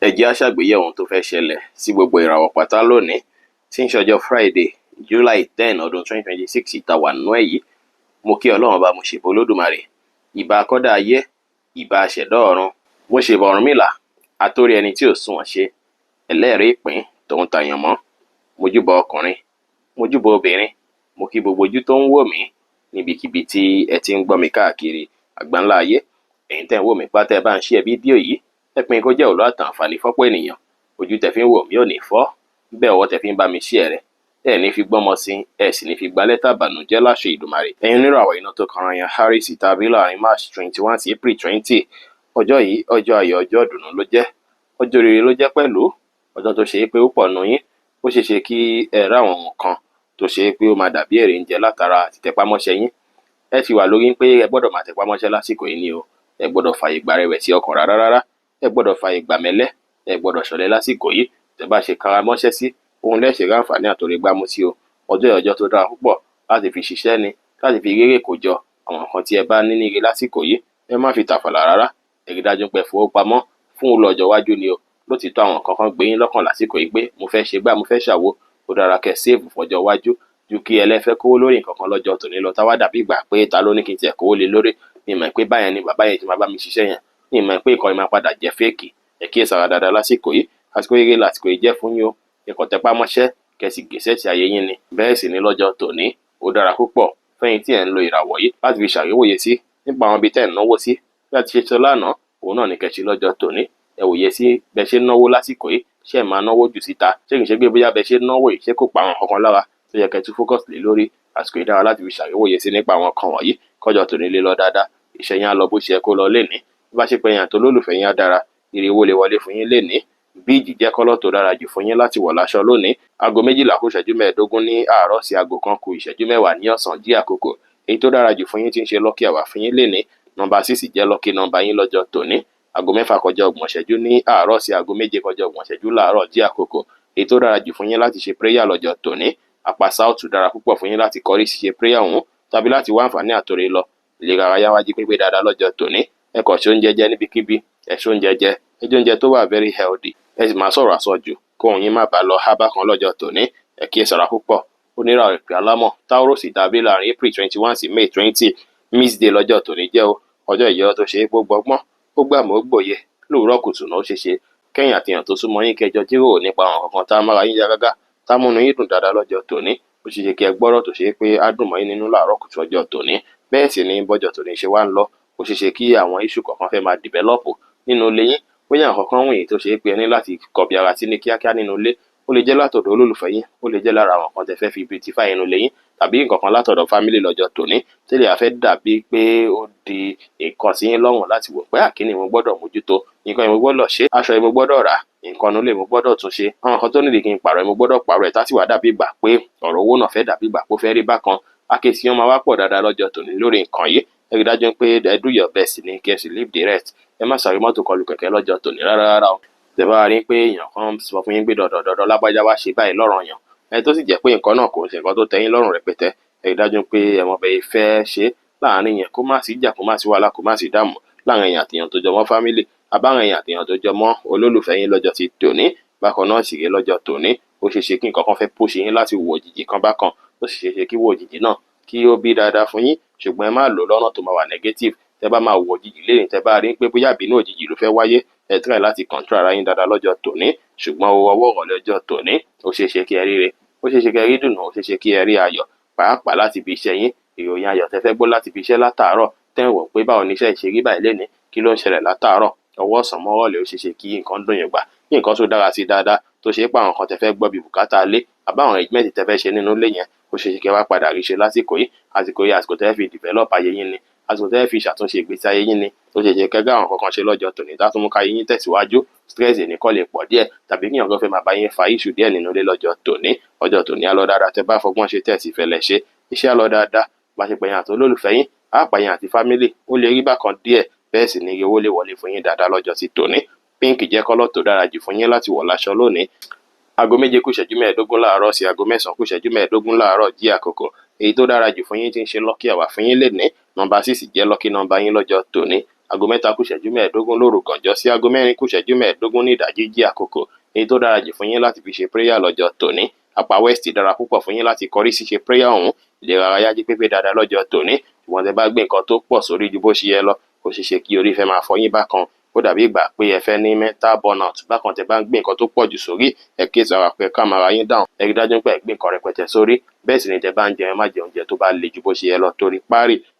Ẹ jẹ́ á ṣàgbéyẹ̀wò ohun tó fẹ́ ṣẹlẹ̀ sí gbogbo ìràwọ̀ pátá lónìí tí ń ṣọjọ́ Friday July 10 ọdún 2026 tá wà nínú ẹ̀ yìí. Mo kí Ọlọ́run ọba, mo ṣèbà Olódùmarè, ìbà akọ́dá ayé, ìbà aṣẹ̀dá ọ̀run, mo ṣèbà Ọ̀rúnmìlà, atórí ẹni tí ò sunwọ̀n ṣe, ẹlẹ́rìí ìpín tòun tàyànmọ́, mojúbà ọkùnrin, mojúbà obìnrin, mo kí gbogbo ojú tó ń wò mí níbikíbi tí ẹ ti ń gbọ́ mi káàkiri àgbáńlá ayé. Ẹ̀yin tẹ́ ń wò mí pátá, ẹ bá ń share fídíò yìí, ẹ pín kó jẹ́ òlò àtàǹfààní fọ́pọ̀ ènìyàn. Ojú tẹ́ fi ń wò mí ò ní fọ́, bẹ́ẹ̀ ọwọ́ tẹ́ fi ń bá mi share rẹ̀, ẹ ní fi gbọ́mọ sí, ẹ sì ní fi gba lẹ́tà ìbànújẹ́ láṣẹ Ìdùmarè. Ẹ̀yin oníràwọ̀ iná tó kanra yan Aries tàbí láàrin March 21 sí April 20. Ọjọ́ yìí ọjọ́ ayọ̀, ọjọ́ ìdùnnú ló jẹ́, ọjọ́ rere ló jẹ́ pẹ̀lú. Ọjọ́ tó ṣe é pé ó pọ̀ nù yín, ó ṣeé ṣe kí ẹ ráwọn nǹkan tó ṣe é pé ó máa dàbí èrè ń jẹ látara àtìtẹpámọ́ṣẹ́ yín. Ẹ ti wà lórí pé ẹ gbọ́dọ̀ máa tẹpámọ́ṣẹ́ lásìkò yìí ni o. Ẹ gbọ́dọ̀ fààyè gba rẹ̀wẹ̀sì ọkàn rárá, ẹ gbọ́dọ̀ fààyè gba mẹ́lẹ́, ẹ gbọ́dọ̀ ṣọ̀lẹ lásìkò yìí. Tẹ́ bá ṣe kára mọ́ṣẹ́ sí, ohun lẹ́sẹ̀ ráǹfààní àtòrígbámú sí o. Ọjọ́ ọjọ́ tó dára púpọ̀ láti fi ṣiṣẹ́ ni, láti fi rérè kó jọ àwọn nǹkan tí ẹ bá ní níre lásìkò yìí. Ẹ má fi tàfàlà rárá, ẹ rí dájú pé fowópamọ́ fún ọlọ́jọ́ iwájú ni o. Lótìtọ́ àwọn nǹkan kan gbé yín lọ́kàn lásìkò yìí pé mo fẹ́ ṣe gbá, mo fẹ́ ṣàwo. Ó dára kẹ́ save fọjọ́ iwájú ju kí ẹlẹ́fẹ́ kówó lórí nǹkan kan lọ́jọ́ tòní lọ táwa dàbí ìgbà pé ta ló ní kí n tiẹ̀ kówó lé lórí. Mi mọ̀ pé báyẹn ni bàbá yẹn ti máa bá mi ṣiṣẹ́ yẹn, mi mọ̀ pé ìkànnì máa padà jẹ́ fẹ́ẹ̀kì. Ẹ kíyèsára dáadáa lásìkò yìí, àsìkò eré lásìkò yìí jẹ́ fún yín o. Ẹ̀kọ́ tẹpá mọ́ṣẹ́ kẹsì gbèsè ti ayé yín ni. Bẹ́ẹ̀ sì ni lọ́jọ́ tòní ó dára púpọ̀ fẹ́yìn tí ẹ̀ ń lo ìràwọ̀ yìí láti fi ṣàríwòye sí nípa àwọn ibi tẹ́ ẹ̀ ń náwó sí. Bí a ti ṣe sọ lánàá, òun náà ní kẹ́ṣí lọ́jọ́ tòní. Ẹ wòye sí bẹ́ẹ̀ ṣe ń náwó lásìkò yìí, ṣé ẹ̀ máa náwó jù síta, ṣé kìí ṣe pé bóyá bẹ́ẹ̀ ṣe ń náwó yìí ṣé kò pa àwọn kankan lára tó yẹ kẹ́ tún focus lé lórí. Àsìkò yìí dára láti fi ṣàríwòye sí nípa àwọn kan wọ̀nyí kọjọ́ tòní lé lọ dáadáa. Iṣẹ́ yín á lọ bó ṣe yẹ kó lọ lénìí. Bí bá ṣe pé yàn tó lólùfẹ́ yín á dára, ire owó lè wọlé fún yín lénìí. Bíìjì jẹ́ kọ́lọ́ tó dára jù fún yín láti wọ̀ láṣọ lónìí. Aago 12 kù ìṣẹ́jú 15 ní àárọ̀ sí aago 1 kù ìṣẹ́jú 10 ní ọ̀sán jí àkókò. Èyí tó dára jù fún yín tí ń ṣe lucky hour fún yín lénìí. Nọ́mbà 6 jẹ́ lucky nọ́mbà yín lọ́jọ́ tòní. Aago 6 kọjá 30 ìṣẹ́jú ní àárọ̀ sí aago 7 kọjá 30 ìṣẹ́jú láàárọ̀ jí àkókò. Èyí tó dára jù fún yín láti ṣe prayer lọ́jọ́ tòní. Apá south dára púpọ̀ fún yín láti kọrí sí ṣe prayer ọ̀hún tàbí láti wá àǹfààní àtòrè lọ. Ìlera ara yá wájú pípé dáadáa lọ́jọ́ tòní. Ẹ kọ̀ ṣe oúnjẹ jẹ níbikíbi, ẹ ṣe oúnjẹ jẹ, ẹ jẹ oúnjẹ tó wà very healthy. Ẹ sì máa sọ̀rọ̀ àsọjù kó òun yín má bàa lọ hábà kan lọ́jọ́ tòní. Ẹ kíyèsára púpọ̀. Oníràwọ̀ ìpè alámọ̀ Taurus tàbí láàrin April 21 sí May 20 miss day lọ́jọ́ tòní jẹ́ o. Ọjọ́ ìyẹ́ tó ṣe é gbọ́gbọ́n, ó gbàmọ́ ó gbòye. Lóòrọ̀ kùtù náà ó ṣeṣe kẹ́yìn àtìyàn tó súnmọ́ yín kẹjọ jíròrò nípa àwọn kankan tá a mára yín yágágá tá múnú yín dùn dáadáa lọ́jọ́ tòní. Ó ṣe ṣe kí ẹ gbọ́rọ̀ tó ṣe é pé á dùn mọ́ yín nínú láàárọ̀ kùtù ọjọ́ tòní. Bẹ́ẹ̀ sì ni bọ́jọ́ tòní ṣe wá ń lọ, ó ṣe ṣe kí àwọn issue kọ̀ọ̀kan fẹ́ máa develop nínú ilé yín. Bóyá nǹkan kan wọ̀nyí tó ṣe é pé ẹ ní láti kọbi ara sí ní kíákíá nínú ilé. Ó lè jẹ́ látọ̀dọ̀ olólùfẹ́ yín, ó lè jẹ́ lára àwọn nǹkan tẹ́ fẹ́ fi beautify inú ilé yín, tàbí nǹkan kan látọ̀dọ̀ family lọ́jọ́ tòní tẹ́lẹ̀ á fẹ́ dàbí pé ó di nǹkan sí yín lọ́rùn láti wò pé àkíní mo gbọ́dọ̀ mójútó, nǹkan yìí mo gbọ́dọ̀ ṣe, aṣọ yìí mo gbọ́dọ̀ rà, nǹkan inú ilé mo gbọ́dọ̀ tún ṣe, àwọn nǹkan tó nídìí kí n pààrọ̀ mo gbọ́dọ̀ pààrọ̀ ẹ̀ tásì wá dàbí ìgbà pé ọ̀rọ̀ owó náà fẹ́ dàbí ìgbà pé ó fẹ́ rí bákan. Akitiyan máa wá pọ̀ dáadáa lọ́jọ́ tòní lórí nǹkan yìí. Ẹ rí dájú pé ẹ do your best ni kí ẹ sì leave the rest. Ẹ má sáré mọ́tò kọlù kẹ̀kẹ́ lọ́jọ́ tòní rárá o. Tẹ́ bá rí pé èèyàn kan sọ fún yín pé dọ̀dọ̀dọ̀dọ̀ lágbájá wá ṣe báyìí lọ́rọ̀ yàn, ẹ tó sì jẹ́ pé nǹkan náà kò ṣe nǹkan tó tẹ́yìn lọ́rùn rẹpẹtẹ. Ẹ rí dájú pé ẹ mọ̀ bẹ́ẹ̀ fẹ́ ṣe láàárín yẹn kó má sí ìjà, kó má sí wàhálà, kó má sí dààmú láàárín èèyàn àtìyàn tó jọ mọ́ family, àbáwọn èèyàn àtìyàn tó jọ mọ́ olólùfẹ́ yín lọ́jọ́ ti tòní. Bákan náà sì rí lọ́jọ́ tòní, ó ṣe ṣe kí nǹkan kan fẹ́ push yín láti wo òjijì kan bákan, ó sì ṣe ṣe kí wo òjijì náà kí ó bí dáadáa fún yín, ṣùgbọ́n ẹ má lò lọ́nà tó máa wà negative. Tẹ́ bá máa wo òjijì lẹ́yìn tẹ́ bá rí pé bóyá ìbínú òjijì ló fẹ́ wáyé, ẹ try láti control ara yín dáadáa lọ́jọ́ tòní. Ṣùgbọ́n ọwọ́ ọ̀rọ̀ lọ́jọ́ tòní, ó ṣe ṣe kí ẹ ríre, ó ṣe ṣe kí ẹ rí dùnú, ó ṣe ṣe kí ẹ rí ayọ̀ pàápàá láti fi iṣẹ́ yín. Ìròyìn ayọ̀ tẹ́ fẹ́ gbọ́ láti fi iṣẹ́ látàárọ̀, tẹ́ ń wò pé báwo ni iṣẹ́ ìṣe rí báyìí lénìí, kí ló ń ṣẹlẹ̀ látàárọ̀, ọwọ́ ọ̀sán mọ́rọ̀ lè ó ṣe ṣe kí nǹkan dùn yín gbà, kí nǹkan tó dára sí dáadáa tó ṣe é pé àwọn kan tẹ́ fẹ́ gbọ́ bí bùkátà lé àbáwọn arrangement tẹ́ fẹ́ ṣe nínú ilé yẹn, ó ṣe ṣe kí ẹ wá padà rí ṣe lásìkò yìí. Àsìkò yìí àsìkò tẹ́ fi develop ayé yín ni, àsìkò tẹ́ fi ṣàtúnṣe ìgbésí ayé yín ni. Ó ṣe ṣe kẹ́gà àwọn kankan ṣe lọ́jọ́ tòní tá tún mú káyé yín tẹ̀síwájú. Stress nìkan lè pọ̀ díẹ̀ tàbí kí nǹkan fẹ́ máa bá yín fa issue díẹ̀ nínú ilé lọ́jọ́ tòní. Ọjọ́ tòní á lọ dáadáa tẹ́ bá fọgbọ́n ṣe tẹ̀sí fẹ́lẹ́ ṣe. Iṣẹ́ á lọ dáadáa, bá ṣe pẹ̀yìn àti olólùfẹ́ yín, á pàyìn àti family, ó lè rí bákan díẹ̀. Bẹ́ẹ̀ sì ni owó lè wọlé fún yín dáadáa lọ́jọ́ ti tòní. Pink jẹ́ kọ́lọ̀ tó dára jù fún yín láti wọ̀ láṣọ lónìí. Aago 7 kù ìṣẹ́jú 15 láàárọ̀ sí aago 9 kù ìṣẹ́jú 15 láàárọ̀ jí àkókò. Èyí tó dára jù fún yín tí ń ṣe lucky hour fún yín lénìí. Nọ́mbà 6 jẹ́ lucky nọ́mbà yín lọ́jọ́ tòní. aago 3 kù ìṣẹ́jú mẹ́ẹ̀ẹ́dógún lóru gànjọ́ sí aago 4 kù ìṣẹ́jú mẹ́ẹ̀ẹ́dógún ní ìdájí jẹ́ àkókò èyí tó dára jù fún yín láti fi ṣe prayer lọ́jọ́ tòní. Apá west dára púpọ̀ fún yín láti kọrí sí ṣe prayer ọ̀hún. Ìlera ara yá jí pépé dáadáa lọ́jọ́ tòní, ṣùgbọ́n tẹ́ bá gbé nǹkan tó pọ̀ sórí ju bó ṣe yẹ lọ, ó ṣeé ṣe kí orí fẹ́ máa fọ́ yín bákan, ó dàbí ìgbà pé ẹ fẹ́ ní mental burnout. Bákan tẹ́ bá ń gbé nǹkan tó pọ̀ jù sórí, ẹ kíyèsí ara pé ká máa ra yín down, ẹ rí dájú pé ẹ gbé nǹkan rẹpẹtẹ sórí. Bẹ́ẹ̀ sì ni tẹ́ bá ń jẹun, ẹ má jẹ oúnjẹ tó bá le ju bó ṣe yẹ lọ torí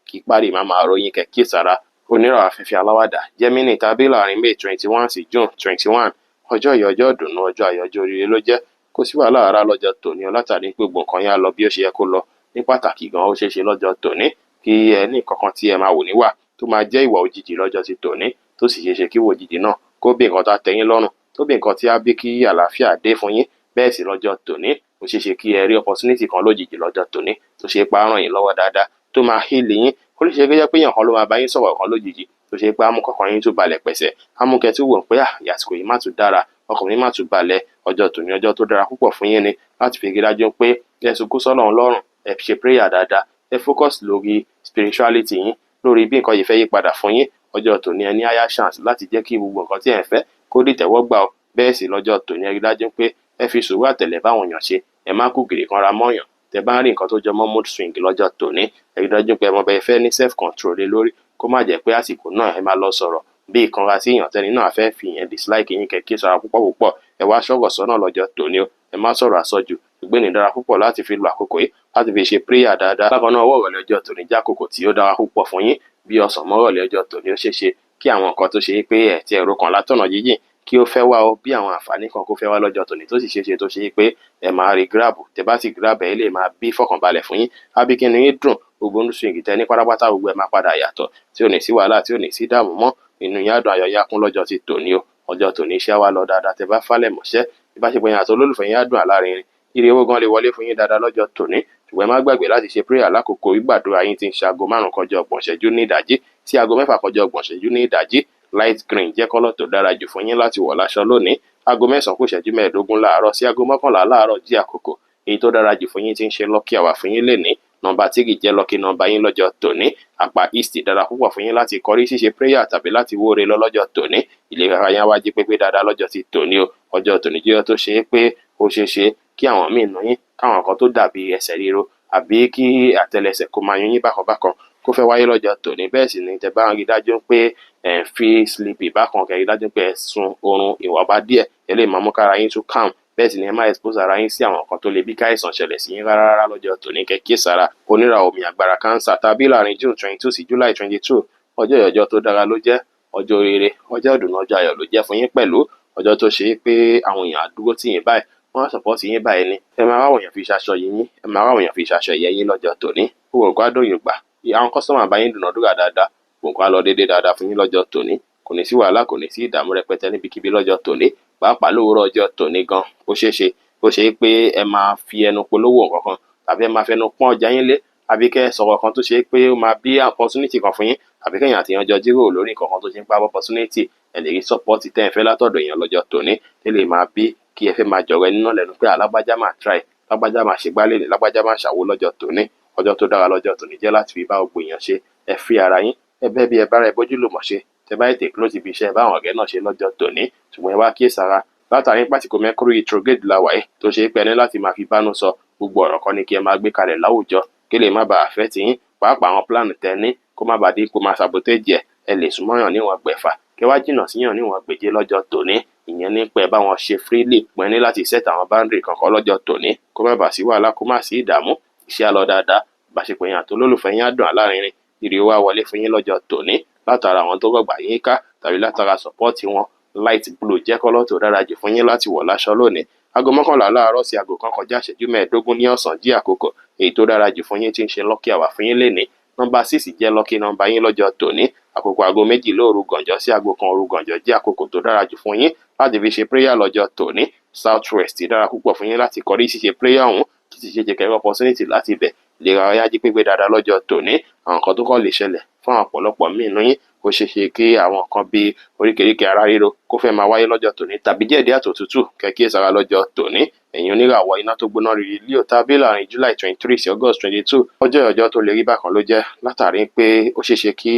kí páàrì má máa ro yín, kẹ́ kíyèsí ara. Onírọ̀ afẹ́fẹ́ aláwàdà Gemini tàbí láàrin May 21 sí June 21, ọjọ́ yìí ọjọ́ ìdùnnú, ọjọ́ ayọ̀, ọjọ́ oríire ló jẹ́. Kò sí wàhálà rárá lọ́jọ́ tòní látàrí pé gbogbo nǹkan yẹn á lọ bí ó ṣe yẹ kó lọ. Ní pàtàkì gan, ó ṣeé ṣe lọ́jọ́ tòní kí ẹ ní nǹkan kan tí ẹ máa wò níwà tó máa jẹ́ ìwà òjijì lọ́jọ́ ti tòní, tó sì ṣeé ṣe kí ìwà òjijì náà kó bí nǹkan tá tẹ́yín lọ́rùn, tó bí nǹkan tí á bí kí àlàáfíà dé fún yín. Bẹ́ẹ̀ sì lọ́jọ́ tòní ó ṣeé ṣe kí ẹ rí opportunity kan lójijì lọ́jọ́ tòní tó ṣe pé á ràn yín lọ́wọ́ dáadáa, tó máa heal yín. Ó lè ṣe kí jẹ́ pé èèyàn kan ló máa bá yín sọ̀rọ̀ kan lójijì tó ṣe pé á mú kọ́kàn yín tún balẹ̀ pẹ̀sẹ̀, á mú kẹ́ tún wò pé àsìkò yìí má tún dára, ọkàn mi má tún balẹ̀. Ọjọ́ tòní ọjọ́ tó dára púpọ̀ fún yín ni láti fi dájú pé ẹ sunkún sọ́lọ́run lọ́rùn, ẹ ṣe prayer dáadáa, ẹ focus lórí spirituality yín, lórí bí nǹkan yìí fẹ́ yí padà fún yín. Ọjọ́ tòní ẹ ní higher chance láti jẹ́ kí gbogbo nǹkan tí ẹ ń fẹ́ kó di ìtẹ́wọ́gbà o. Bẹ́ẹ̀ sì lọ́jọ́ tòní ẹ rí dájú pé ẹ fi sùúrù àtẹ̀lẹ́ báwọn èèyàn ṣe, ẹ má kú gìrì kanra mọ́yàn. Tẹ́ bá ń rí nǹkan tó jọ mọ́ mood swing lọ́jọ́ tòní, ẹ rí dájú pé ẹ mọ bẹ́ẹ̀ fẹ́ ní self control lé lórí, kó má jẹ́ pé àsìkò náà ẹ máa lọ sọ̀rọ̀ bí ìkanra sí èèyàn tẹ́ni náà fẹ́ fi yẹn dislike yín, kẹ́ kíyèsára púpọ̀. Ẹ wá ṣọ́rọ̀ sọ́nà lọ́jọ́ tòní o, ẹ má sọ̀rọ̀ àsọjù. Ìgbéni dára púpọ̀ láti fi lo àkókò yìí láti fi ṣe prayer dáadáa. Bákan náà ọwọ́ ìrọ̀lẹ́ ọjọ́ tòní jẹ́ àkókò tí ó dára púpọ̀ fún yín. Bí ọ̀sán mọ́rọ̀lẹ́ ọjọ́ tòní ó ṣeé ṣe kí àwọn nǹkan tó ṣe pé ẹ̀ tí ẹ̀rọ kan látọ̀nà jíjìn kí ó fẹ́ wá o, bí àwọn àǹfààní kan kó fẹ́ wá lọ́jọ́ tòní tó sì ṣeé ṣe tó ṣe pé ẹ máa rí grab. Tẹ́ bá sì grab ẹ lè máa bí fọkànbalẹ̀ fún yín, àbí kí ni yín dùn. Gbogbo ń swing tẹ ní pátápátá gbogbo ẹ máa padà yàtọ̀, tí ò ní sí wàhálà, tí ò ní sí dààmú mọ́. Inú yín á dùn, ayọ̀ yá kún lọ́jọ́ ti tòní o. Ọjọ́ tòní iṣẹ́ wa lọ dáadáa, tẹ́ bá falẹ̀ mọ́ṣẹ́, ìbáṣepọ̀ yín àti olólùfẹ́ yín á dùn àlárinrin. Ire owó gan lè wọlé fún yín dáadáa lọ́jọ́ tòní, ṣùgbọ́n ẹ má gbàgbé láti ṣe prayer lákòókò ìgbàdúrà yín tí ń ṣe aago 5 kọjá 30 ìṣẹ́jú ní ìdájí sí aago 6 kọjá 30 ìṣẹ́jú ní ìdájí. Light green jẹ́ kọ́lọ̀ tó dára jù fún yín láti wọ̀ láṣọ lónìí. Aago 9 kù ìṣẹ́jú 15 láàárọ̀ sí aago 11 láàárọ̀ jí àkókò èyí tó dára jù fún yín tí ń ṣe lucky hour fún yín lénìí. Nọ́mbà 3 jẹ́ lucky nọ́mbà yín lọ́jọ́ tòní. Apá east dára púpọ̀ fún yín láti kọrí ṣíṣe prayer tàbí láti wóore lọ lọ́jọ́ tòní. Ìlera ara yín wá jí pépé dáadáa lọ́jọ́ ti tòní o. Ọjọ́ tòní jẹ́ tó ṣe pé ó ṣeé ṣe kí àwọn míì nù yín káwọn kan tó dàbí ẹsẹ̀ ríro àbí kí àtẹ́lẹsẹ̀ kó máa yún yín bákan kó fẹ́ wáyé lọ́jọ́ tòní. Bẹ́ẹ̀ sì ni tẹ́ bá ń rí dájú pé ẹ̀ ń fi sleepy bákan, kẹ́ rí dájú pé ẹ sun oorun ìwọ̀nba díẹ̀, ẹ lè máa mú kára yín tún calm. Bẹ́ẹ̀ sì ni ẹ má expose ara yín sí àwọn nǹkan tó lè bí káìsàn ṣẹlẹ̀ sí yín rárá lọ́jọ́ tòní, kẹ́ kíyèsára. Onírà omi àgbàrá cancer tàbí láàrin June 22 sí July 22, ọjọ́ ìyọjọ́ tó dára ló jẹ́, ọjọ́ rere, ọjọ́ ìdùnnú, ọjọ́ ayọ̀ ló jẹ́ fún yín pẹ̀lú. Ọjọ́ tó ṣe pé àwọn èèyàn àdúgbò tì yín báyìí, wọ́n á support yín báyìí ni. Ẹ máa ráwọn èèyàn fi ṣaṣọ yín, ẹ máa ráwọn èèyàn fi ṣaṣọ ìyẹ́ yín lọ́jọ́ tòní. Owó nǹkan adóyìn gbà, àwọn customer bá yín dúnàdúrà dáadáa, nǹkan á lọ déédéé dáadáa fún yín lọ́jọ́ tòní. Kò ní sí wàhálà, kò ní sí ìdààmú rẹpẹtẹ níbikíbi lọ́jọ́ tòní. Pàápàá lówùúrọ̀ ọjọ́ tòní gan, ó ṣeé pé ẹ máa fi ẹnu polówó nǹkan kan tàbí ẹ máa fẹnu pọ́n ọjà yín lé, àbí kẹ́ sọ̀rọ̀ kan tó ṣe pé ó máa bí opportunity kan fún yín, àbí kẹ́yìn àti ìyànjọ jíròrò lórí nǹkan kan tó ṣe ń pa opportunity. Ẹ lè rí support tẹ́ ẹ fẹ́ látọ̀dọ̀ èèyàn lọ́jọ́ tòní, tí lè máa bí kí ẹ fẹ́ máa jọ̀rọ̀ ẹni náà lẹ́nu pé alágbájá máa try, lágbájá máa ṣe gbálẹ̀ lè, lágbájá máa ṣàwo lọ́jọ́ tòní. Ọjọ́ tó dára lọ́jọ́ tòní jẹ́ láti fi bá gbogbo èèyàn ṣe. Ẹ fi ara yín, ẹ bẹ́ bí ẹ bára ẹ bójú lò mọ̀ ṣe. Tẹ́ bá ètè close ibi iṣẹ́ báwọn ọ̀rẹ́ náà ṣe lọ́jọ́ tòní, ṣùgbọ́n ẹ wá kíyèsára látàrí pàtìkò Mercury retrograde la wà yìí tó ṣe pé ẹni láti máa fi bánú sọ gbogbo ọ̀rọ̀ kan ní kí ẹ máa gbé kalẹ̀ láwùjọ kí lè má bàa affect yín, pàápàá àwọn plan tẹ́ ní kó má bàa dín kó máa sabotage ẹ lè súnmọ́yàn níwọ̀n gbẹ̀fà kí wá jìnnà síyàn níwọ̀n gbèje lọ́jọ́ tòní. Ìyẹn ní pé báwọn ṣe freely pín ní láti set àwọn boundary kankan lọ́jọ́ tòní kó má bàa sí wàhálà, kó má sí ìdààmú. Iṣẹ́ á lọ dáadáa, ìbáṣepọ̀ yín àti olólùfẹ́ yín á dùn àlárinrin. Ire wá wọlé fún yín lọ́jọ́ tòní látara àwọn tó gbàgbà yín ká tàbí látara support wọn. Light blue jẹ́ kọ́lọ̀ tó dára jù fún yín láti wọ̀ láṣọ lónìí. Aago 11 láàárọ̀ sí aago 1 kọjá ìṣẹ́jú 15 ní ọ̀sán jí àkókò èyí tó dára jù fún yín tí ń ṣe lucky hour fún yín lénìí. Nọ́mbà 6 jẹ́ lucky nọ́mbà yín lọ́jọ́ tòní. Àkókò aago 2 lóru gànjọ́ sí aago 1 òru gànjọ́ jí àkókò tó dára jù fún yín láti fi ṣe prayer lọ́jọ́ tòní. South west dára púpọ̀ fún yín láti kọrí ṣíṣe prayer ọ̀hún títí ṣe jẹ́ kẹ́rẹ́ opportunity láti bẹ̀. Ìlera ọyá jí pépé dáadáa lọ́jọ́ tòní. Àwọn nǹkan tó kọ́ lè ṣẹlẹ̀ fún ọ̀pọ̀lọpọ̀ míì nínú yín ó ṣeé ṣe kí àwọn nǹkan bíi oríkèéríkèé ara ríro kó fẹ́ máa wáyé lọ́jọ́ tòní tàbí díẹ̀díẹ̀ àtòtútù kẹ́kí sára lọ́jọ́ tòní. ẹ̀yin oníràwọ̀ iná tó gbóná riri Leo tàbí láàrin July 23 sí August 22 ọjọ́ tó lè rí bákan ló jẹ́ látàrí pé ó ṣeé ṣe kí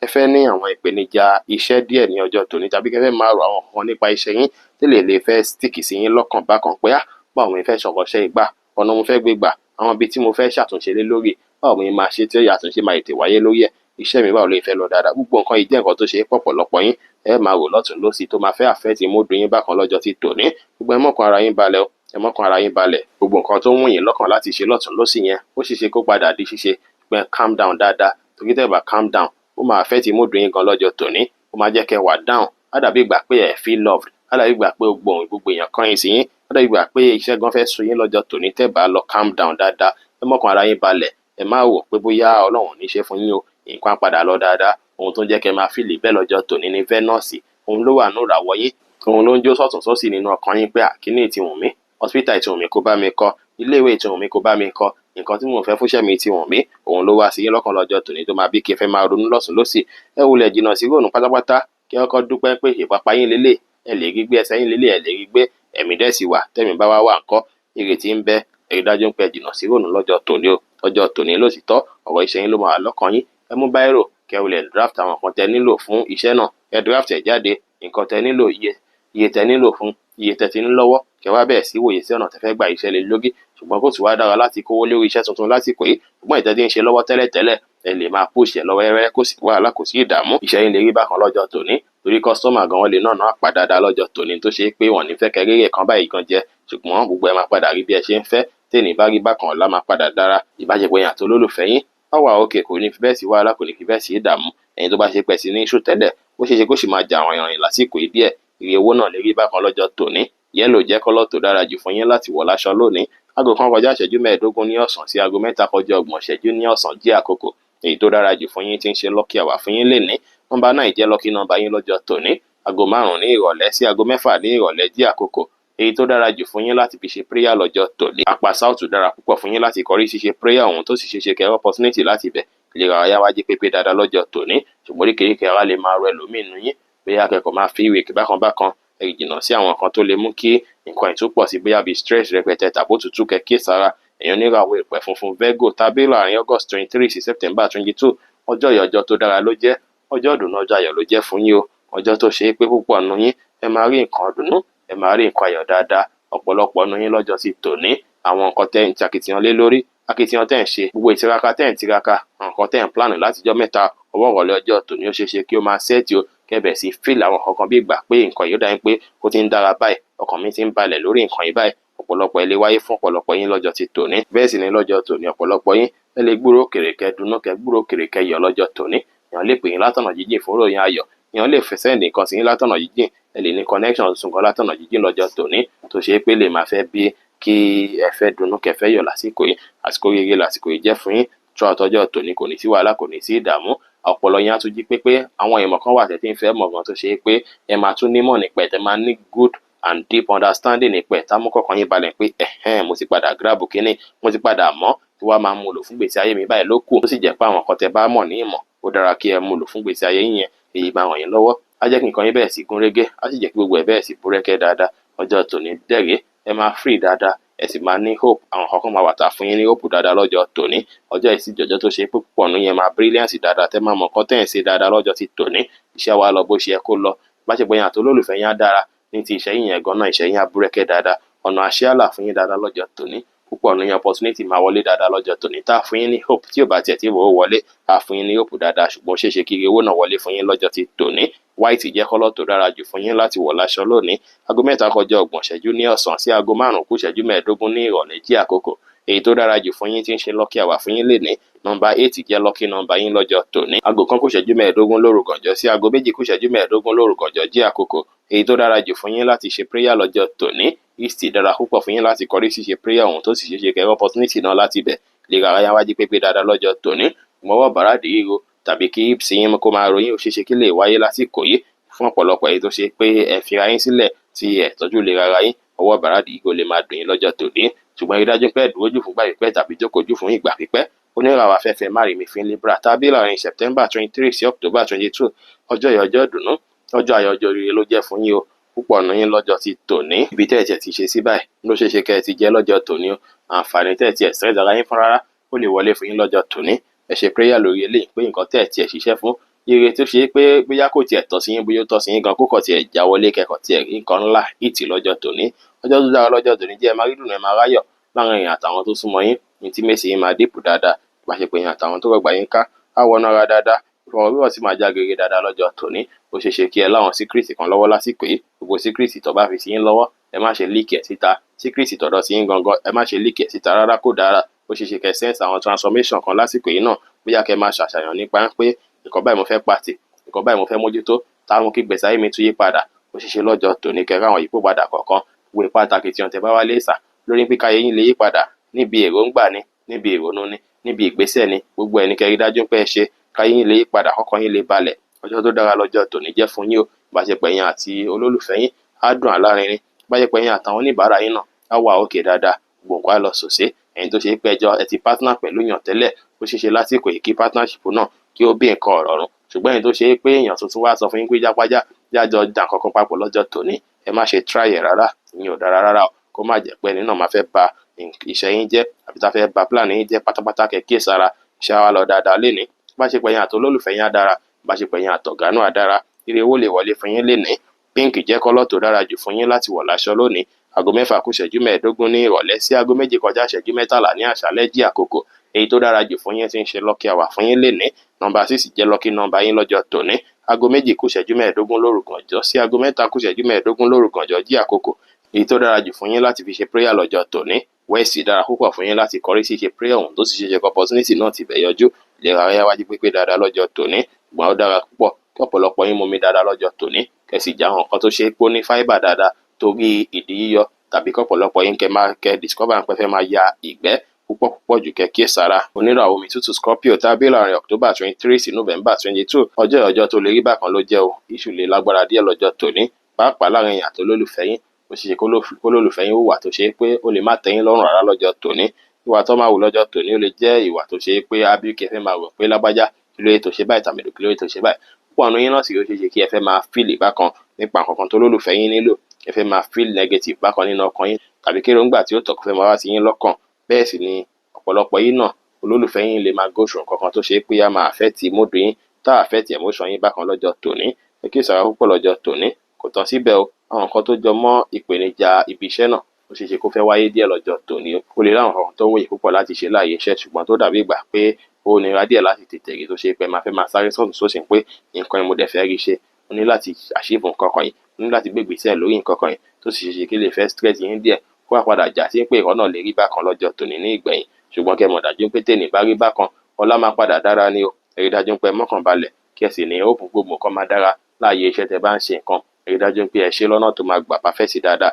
ẹ fẹ́ ní àwọn ìpèníjà iṣẹ́ díẹ̀ ní ọjọ́ tòní tàbí kẹ́ fẹ́ máa rò àwọn kan nípa iṣẹ́ yín tí lè fẹ́ stick sí yín lọ́kàn bákan pé báwo mo fẹ́ ṣọ̀kọ̀ṣẹ́ ìgbà ọ̀nà mo fẹ́ gbé gbà àwọn ibi tí mo fẹ́ ṣàtúnṣe lé lórí báwo mo máa ṣe tí àtúnṣe máa tètè wáyé lórí ẹ̀ iṣẹ́ mi báwo ló fẹ́ lọ dáadáa gbogbo nǹkan yìí jẹ́ nǹkan tó ṣe pọ̀pọ̀lọpọ̀ yín ẹ máa wò lọ́tún lọ́sì tó máa fẹ́ àfẹ́tì módù yín bákan lọ́jọ́ ti tòní gbogbo ẹ mọ́kàn ara yín balẹ̀ ẹ mọ́kàn ara yín balẹ̀ gbogbo nǹkan tó ń wù yín lọ́kàn láti ṣe lọ́tún lọ́sì yẹn ó ṣeé ṣe kó padà di ṣíṣe pé calm down dáadáa torí tẹ́ bá calm down ó máa àfẹ́tì módù yín gan lọ́jọ́ tòní ó máa jẹ́ kẹ́ wà down á dàbí ìgbà pé ẹ feel loved á dàbí ìgbà pé gbogbo èèyàn kan yín sí yín á dàbí ìgbà pé iṣẹ́ gan fẹ́ sun yín lọ́jọ́ tòní tẹ́ bá lọ calm down dáadáa ẹ mọ́kàn ara yín balẹ̀ ẹ má wò pé bóyá Ọlọ́run ní ṣe fún yín o nǹkan padà lọ dáadáa ohun tó ń jẹ́ kẹ́ máa fìlì bẹ́ẹ̀ lọ́jọ́ tòní ní Venus òun ló wà nù ràwọ̀ yín òun ló ń jó sọ̀tún sósì nínú ọkàn yín pé àkíní ti wùn mí hospital ti wùn mí kó bá mi kọ́ iléèwé ti wùn mí kó bá mi kọ́ nǹkan tí mo fẹ́ fúnṣẹ́ mi ti wùn mí òun ló wá sí yín lọ́kàn lọ́jọ́ tòní tó máa bí kí ẹ fẹ́ máa ronú lọ́sùn lọ́sì ẹ wulẹ̀ jìnnà sí rònú pátápátá kí ọkọ̀ dúpẹ́ pé ìpapá yín lélẹ̀ ẹ lè rí gbé ẹsẹ̀ yín lélẹ̀ ẹ lè rí gbé ẹ̀mí dẹ̀ sì wà tẹ̀mí bá wà ńkọ́ ìrètí ń bẹ ẹ̀rí dájú pé jìnnà sí rònú lọ́jọ́ tòní o ọjọ́ tòní ló sì tọ́ ọ̀rọ̀ iṣẹ́ yín ló máa lọ́kàn yín ẹ mú báírò kẹwulẹ̀ draft àwọn nǹkan tẹ nílò fún iṣẹ́ náà ẹ draft ẹ̀ jáde nǹkan tẹ nílò iye tẹ nílò fún iye tẹ ti ní lọ́wọ́ kẹ wá bẹ̀rẹ̀ sí wòye sí ọ̀nà tẹ fẹ́ gba iṣẹ́ lé lórí ṣùgbọ́n kò sì wá dára láti kówó lórí iṣẹ́ tuntun lásìkò yìí ṣùgbọ́n ìtẹ́tí ń ṣe lọ́wọ́ tẹ́lẹ̀tẹ́lẹ̀ ẹ lè máa push ẹ̀ lọ́wọ́ ẹrẹ́ kò sí wàhálà kò sí ìdààmú iṣẹ́ yín lè rí bákan lọ́jọ́ tòní torí kọ́sítọ́mà gan wọn lè náà padà lọ́jọ́ tòní tó ṣe pé wọ́n ní fẹ́ kẹrẹ́rẹ́ kan báyìí gan jẹ ṣùgbọ́n gbogbo ẹ máa padà rí bí ẹ ṣe ń fẹ́ tẹ́ni bá rí bákan ọ̀la máa padà dára ìbáṣepọ̀ yẹn àti olólùfẹ́ yín wà òkè kò ní fi bẹ́ẹ̀ sí wàhálà kò ní fi bẹ́ẹ̀ sí ìdààmú ẹ̀yin tó bá ṣe pẹ̀ sí ní iṣu tẹ́lẹ̀ ó ṣeé ṣe kó sì máa jà àwọn ìrìn lásìkò yìí díẹ̀ ìrè owó náà lè rí bákan lọ́jọ́ tòní yẹ́lò jẹ́ kọ́lọ́ tó dára jù fún yín láti wọ̀ láṣọ lónìí aago kan kọjá ìṣẹ́jú 15 ní ọ̀sán sí aago 3 kọjá 30 ìṣẹ́jú ní ọ̀sán jẹ́ àkókò èyí tó dára jù fún yín tí ń ṣe lọ́kì àwà fún yín lénìí nọ́mbà 9 jẹ́ lọ́kì nọ́mbà yín lọ́jọ́ tòní aago 5 ní ìrọ̀lẹ́ sí aago 6 ní ìrọ̀lẹ́ jẹ́ àkókò èyí tó dára jù fún yín láti fi ṣe prayer lọ́jọ́ tòní apá south dára púpọ̀ fún yín láti kọrí ṣíṣe prayer ọ̀hún tó sì ṣe kẹ́ opportunity láti bẹ̀ ìlera ara wájú pépé dáadáa lọ́jọ́ tòní ṣùgbọ́n oríkèéríkèé ara lè máa rọ ẹlòmíì nù yín bóyá akẹ́kọ̀ọ́ máa fi ìwé bákan ẹ jìnnà sí àwọn nǹkan tó lè mú kí nǹkan ìtúpọ̀ sí bóyá bíi stress rẹpẹtẹ tàbó tútù kẹ́kẹ́ sára èèyàn oníràwọ̀ ìpẹ́ funfun Virgo tàbí láàrin August 23 sí September 22 ọjọ́ yìí ọjọ́ tó dára ló jẹ́ ọjọ́ ìdùnnú ọjọ́ ayọ̀ ló jẹ́ fún yín o ọjọ́ tó ṣe é pé púpọ̀ nù yín ẹ máa rí nǹkan ìdùnnú ẹ máa rí nǹkan ayọ̀ dáadáa ọ̀pọ̀lọpọ̀ nù yín lọ́jọ́ sí tòní àwọn nǹkan tẹ́ ń ti akitiyan lé lórí akitiyan tẹ́ ń ṣe gbogbo ìtiraka tẹ́ ń tiraka nǹkan tẹ́ ń plánù látijọ́ mẹ́ta ọwọ́ ìrọ̀lẹ́ ọjọ́ tòní ó ṣeé ṣe kí ó máa ṣẹ́ẹ̀tì o kẹ́bẹ̀ sí fíìl àwọn kankan bí ìgbà pé nǹkan yóò dáyé pé ó ti ń dára báyìí ọkàn mi ti ń balẹ̀ lórí nǹkan yìí báyìí ọ̀pọ̀lọpọ̀ ẹ lè wáyé fún ọ̀pọ̀lọpọ̀ yín lọ́jọ́ ti tòní bẹ́ẹ̀ sì ni lọ́jọ́ tòní ọ̀pọ̀lọpọ̀ yín ẹ lè gbúrò kèrèkẹ́ dunú kẹ́ gbúrò kèrèkẹ́ yọ lọ́jọ́ tòní èèyàn lè pè yín látọ̀nà jíjìn fún ròyìn ayọ̀ èèyàn lè fẹ́ sẹ́ǹdì nǹkan sí yín látọ̀nà jíjìn ẹ lè ní connection tuntun kan látọ̀nà jíjìn lọ́jọ́ tòní tó ṣe é pé lè máa fẹ́ bí kí ẹ fẹ́ dunú kẹ́ fẹ́ yọ̀ lásìkò yìí àsìkò rere lásìkò yìí jẹ́ fún yín tó àtọ́jọ́ tòní kò ní sí wàhálà kò ní sí ìdààmú ọpọlọ yín á tún jí pépé àwọn ìmọ̀ kan wà tẹ́tí ń fẹ́ mọ̀ gan tó ṣe é pé ẹ máa tún nímọ̀ nípa ẹ̀ tẹ́ máa ní good and deep understanding nípa ẹ̀ támú kọ̀ọ̀kan yín balẹ̀ pé mo ti padà gíráàbù kínní mo ti padà mọ̀ tí wàá máa mú lò fún gbèsè ayé mi báyìí ló kù ó sì jẹ́ pé àwọn kan tẹ́ bá mọ̀ ní ìmọ̀ ó dára kí ẹ mú lò fún gbèsè ayé yín yẹn èyí máa ràn yín lọ́wọ́ á jẹ́ kí nǹkan yín bẹ̀rẹ̀ sí gún régé á sì jẹ́ kí gbogbo ẹ̀ bẹ̀rẹ̀ sí búrẹ́kẹ́ dáadáa ọjọ́ tòní dẹ̀rẹ́ ẹ máa free dáadáa ẹ sì máa ní hope àwọn kankan máa wà tà fún yín ní hope dáadáa lọ́jọ́ tòní ọjọ́ ìsìjọjọ́ tó ṣe púpọ̀ nù yẹn máa brilliance dáadáa tẹ́ máa mọ̀ nǹkan tẹ́ ẹ̀ ń ṣe dáadáa lọ́jọ́ ti tòní iṣẹ́ wa lọ bó ṣe yẹ kó lọ bá ṣe bóyá àti olólùfẹ́ yín á dára ní ti iṣẹ́ yín yẹn gan-an iṣẹ́ yín á búrẹ́kẹ́ dáadáa ọ̀nà àṣẹ àlà fún yín dáadáa lọ́jọ́ tòní púpọ̀ nù yẹn opportunity máa wọlé dáadáa lọ́jọ́ tòní tá a fún yín ní hope tí ò bá tiẹ̀ tí ò wọlé a fún yín ní hope dáadáa ṣùgbọ́n ṣeéṣe kí owó náà wọlé fún yín lọ́jọ́ ti tòní white jẹ́ kọ́lọ́ tó dára jù fún yín láti wọ̀ láṣọ lónìí aago 3 kọjá 30 ìṣẹ́jú ní ọ̀sán sí aago 5 kù ìṣẹ́jú 15 ní ìrọ̀lẹ́ jí àkókò èyí tó dára jù fún yín tí ń ṣe lọ́kì àwà fún yín lénìí nọ́mbà 8 jẹ́ lọ́kì nọ́mbà yín lọ́jọ́ tòní aago 1 kù ìṣẹ́jú 15 lóru gànjọ́ sí aago 2 kù ìṣẹ́jú 15 lóru gànjọ́ jí àkókò èyí tó dára jù fún yín láti ṣe prayer lọ́jọ́ tòní east dára púpọ̀ fún yín láti kọrí ṣíṣe prayer ọ̀hún tó sì ṣe kẹ́ opportunity náà láti bẹ̀ lè ra ara wájú pépé dáadáa lọ́jọ́ tòní mọ́wọ́ bàrádì ríro tàbí kí hips yín kó máa ròyìn òṣèṣe kí lè wáyé lásìkò yìí fún ọ̀pọ̀lọpọ̀ èyí tó ṣe pé ẹ fira yín sílẹ̀ tí ẹ tọ́jú lè rárá yín ọwọ́ bàrádì ríro lè máa dùn yín lọ́jọ́ tòní ṣùgbọ́n rí dájú pé dúró jù fún ìgbà pípẹ́ tàbí jókòó jù fún ìgbà pípẹ́ oníràwọ̀ afẹ́fẹ́ márìmífín Libra tàbí láàrin September 23 sí October 22 ọjọ́ yìí ọjọ́ ìdùnnú ọjọ́ ayọ̀ ọjọ́ rere ló jẹ́ fún yín o púpọ̀ nù yín lọ́jọ́ ti tòní ibi tẹ́ ẹ̀ tiẹ̀ ti ṣe sí báyìí ló ṣeé ṣe kẹ́ ẹ ti jẹ́ lọ́jọ́ tòní o àǹfààní tẹ́ ẹ̀ tiẹ̀ sẹ́ẹ̀ dára yín fún rárá ó lè wọlé fún yín lọ́jọ́ tòní ẹ ṣe prayer lórí eléyìí pé nǹkan tẹ́ ẹ̀ tiẹ̀ ṣiṣẹ́ fún ire tó ṣe pé bóyá kò tiẹ̀ tọ́ sí yín bóyá ó tọ́ sí yín gan kókò tiẹ̀ já wọlé kẹ́kọ̀ọ́ tiẹ̀ nǹkan ńlá ìtì lọ́jọ́ tòní ọjọ́ tó dára lọ́jọ́ tòní jẹ́ ẹ máa rí dùnú ẹ máa ráyọ̀ láàrin èèyàn àtàwọn tó súnmọ́ yín ní tí mèsì yín máa dìpù dáadáa bá ṣe pé èèyàn àtàwọn tó rọgbà yín ká á wọnú ara dáadáa ìfọwọ́ wíwọ̀ sì máa já gèrè dáadáa lọ́jọ́ tòní ó ṣeé ṣe kí ẹ láwọn síkírìtì kan lọ́wọ́ lásìkò yìí gbogbo síkírìtì tó bá fi sí yín lọ́wọ́ ẹ má ṣe líkì ẹ̀ síta síkírìtì tọ̀dọ̀ sí yín gangan ẹ má ṣe líkì ẹ̀ síta rárá kó dára ó ṣeé ṣe kẹ́ sẹ́ǹsì àwọn transformation kan lásìkò yìí náà bóyá kẹ́ máa ṣàṣàyàn nípa pé nǹkan báyìí mo fẹ́ pàtì nǹkan báyìí mo fẹ́ mójútó táwọn kí gbèsè ayé mi tún yí padà ó ṣeé ṣe lọ́jọ́ tòní kẹ́rẹ́ àwọn yípo padà kọ̀ọ̀kan wo pàtàkì tí wọ́n tẹ bá wá lè sà lórí pé káyé yín lè yí padà níbi èròǹgbà ni níbi ìrònú ni níbi ìgbésẹ̀ ni gbogbo ẹni kẹrí dájú pé ẹ ṣe káyé yín lè yí padà kọ́kọ́ yín lè balẹ̀ ọjọ́ tó dára lọ́jọ́ tòní jẹ́ fún yín o ìbáṣepọ̀ yín àti olólùfẹ́ yín á dùn àlárinrin ìbáṣepọ̀ yín àtàwọn oníbàárà yín náà á wà òkè dáadáa gbòǹkó á lọ sòsé ẹ̀yin tó ṣe pé ẹjọ́ ẹ ti partner pẹ̀lú yàn tẹ́lẹ̀ ó ṣeé ṣe lásìkò yìí kí partnership náà kí ó bí nǹkan ọ̀rọ̀rùn ṣùgbọ́n ẹ̀yin tó ṣe pé èèyàn tuntun wá sọ fún yín pé jápájá jájọ dà kankan papọ̀ lọ́jọ́ tòní ẹ má ṣe try ẹ̀ rárá ìyẹn ò dára rárá o kó má jẹ́ pé ẹni náà máa fẹ́ ba iṣẹ́ yín jẹ́ àbí tá fẹ́ ba plan yín jẹ́ pátápátá kẹ́kẹ́ sára iṣẹ́ wa lọ dáadáa lénìí ìbáṣepọ̀ yín àti olólùfẹ́ yín á dára ìbáṣepọ̀ yín àtọ̀gá náà á dára ire owó lè wọlé fún yín lénìí pink jẹ́ kọ́lọ́ tó dára jù fún yín láti wọ̀ láṣọ lónìí aago 6 kù ìṣẹ́jú 15 ní ìrọ̀lẹ́ sí aago 7 kọjá ìṣẹ́jú 13 ní àṣálẹ́ jí àkókò èyí tó dára jù fún yín tí ń ṣe lucky hour fún yín lénìí nọ́mbà 6 jẹ́ lucky nọ́mbà yín lọ́jọ́ tòní aago 2 kù ìṣẹ́jú 15 lóru gànjọ́ sí aago 3 kù ìṣẹ́jú 15 lóru gànjọ́ jí àkókò èyí tó dára jù fún yín láti fi ṣe prayer lọ́jọ́ tòní wẹ́ẹ̀sì dára púpọ̀ fún yín láti kọrí sí ṣe prayer ọ̀hún tó sì ṣe opportunity náà ti bẹ̀ yọjú ìlera ayé wájú pípé dáadáa lọ́jọ́ tòní ṣùgbọ́n ó dára púpọ̀ kí ọ̀pọ̀lọpọ̀ yín mumi dáadáa lọ́jọ́ tòní kẹsì já àwọn nǹkan tó ṣe é pé ó ní fibre dáadáa torí ìdí yíyọ tàbí kọ́pọ̀lọpọ̀ yín kẹ́ discover pé fẹ́ máa ya ìgbẹ́ púpọ̀ jù kẹ́ kíyèsára oníràwọ̀ omi tútù Scorpio tàbí láàrin October 23 sí November 22 ọjọ́ tó lè rí bákan ló jẹ́ o iṣu lè lágbára díẹ̀ lọ́jọ́ tòní pàápàá láàrin ìyàtọ̀ olólùfẹ́ yín ó ṣe ṣe kó lólùfẹ́ yín wà tó ṣe pé ó lè má tẹ́yìn lọ́rùn rárá lọ́jọ́ tòní ìwà tó máa wù lọ́jọ́ tòní ó lè jẹ́ ìwà tó ṣe pé abíkẹ́ fẹ́ máa rò pé lágbájá kí ló yẹ tó ṣe báyìí tàbí kí ló yẹ tó ṣe báyìí púpọ̀ àánú yín náà sì ó ṣe ṣe kí ẹ fẹ́ máa feel bákan nípa nǹkan tó lólùfẹ́ yín nílò ẹ fẹ́ máa feel negative bákan nínú ọkàn yín tàbí kí èròǹgbà tí ó tọ́ kó fẹ́ máa wá sí yín lọ́kàn bẹ́ẹ̀ sì ni ọ̀pọ̀lọpọ̀ yín náà olólùfẹ́ yín lè máa go through nǹkan tó ṣe pé á máa affect mood yín tá affect emotion yín bákan lọ́jọ́ tòní ẹ kí ìsọ̀rọ̀ púpọ̀ lọ́jọ́ tòní kò tán síbẹ̀ o àwọn nǹkan tó jọ mọ́ ìpèníjà ibi iṣẹ́ náà ó ṣeé ṣe kó fẹ́ wáyé díẹ̀ lọ́jọ́ tòní o lè ráwọn nǹkan tó wòye púpọ̀ láti ṣe láàyè iṣẹ́ ṣùgbọ́n tó dàbí ìgbà pé ó nira díẹ̀ láti tètè rí tó ṣe pé máa fẹ́ máa sáré sọ́tún sósì pé nǹkan ìmúdẹ fẹ́ rí ṣe ó ní láti achieve nǹkan kan yìí ó ní láti gbé ìgbésẹ̀ lórí nǹkan kan yìí tó sì ṣe ṣe kí lè fẹ́ stress yín díẹ̀ kó wá padà já sí pé ìrọ́ náà lè rí bákan lọ́jọ́ tòní ní ìgbẹ̀yìn ṣùgbọ́n kẹ́ mọ̀ dájú pé tèmi bá rí bákan ọlá máa padà dára ni o ẹ rí dájú pé mọ́kàn balẹ̀ kí ẹ sì ní òògùn gbogbo kan máa dára láàyè iṣẹ́ tẹ́ bá ń ṣe nǹkan ẹ rí dájú pé ẹ ṣe lọ́nà tó máa gbà pàfẹ́ sí dáadáa